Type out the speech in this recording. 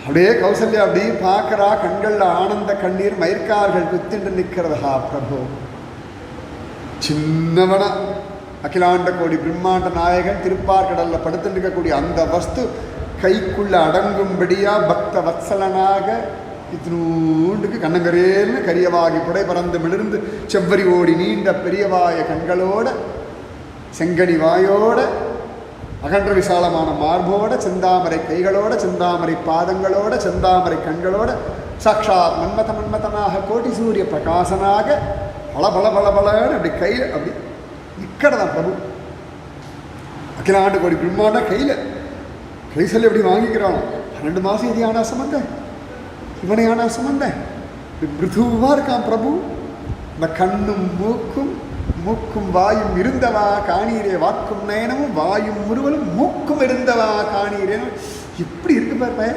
அப்படியே கௌசல்யா அப்படியே பார்க்கறா, கண்கள்ல ஆனந்த கண்ணீர், மயிர்கார்கள் குத்திண்டு நிற்கிறதா பிரபு. சின்னவனா அகிலாண்ட கோடி பிரம்மாண்ட நாயகன் திருப்பார்கடல்ல படுத்துட்டு இருக்கக்கூடிய அந்த வஸ்து கைக்குள்ள அடங்கும்படியா பக்த வத்சலனாக இத்தினூண்டுக்கு கண்ணங்கரேன்னு கரியவாகி புடை பறந்து மிளிர்ந்து செவ்வரி ஓடி நீண்ட பெரியவாய கண்களோட, செங்கனி வாயோட, அகன்ற விசாலமான மார்போட, செந்தாமரை கைகளோட, செந்தாமரை பாதங்களோட, செந்தாமரை கண்களோட, சாட்சாத் மன்மதனாக கோட்டி சூரிய பிரகாசனாக பல பல பல பலன்னு அப்படி கையில் அப்படி நிற்கிறதான் பிரபு. அகிலாண்டு கோடி பிரம்மாண்ட கையில் கைசல் எப்படி வாங்கிக்கிறானோ. 12 மாதம் இது ஆனா சம்பந்தம், இவனை ஆனா சம்பந்தம், மிருதுவா இருக்கான் பிரபு. இந்த கண்ணும் மூக்கும் வாயும் இருந்தவா காணீரே, வாக்கும் நயனமும் வாயும் முருவலும் மூக்கும் இருந்தவா காணீரே. எப்படி இருக்கு பாரு.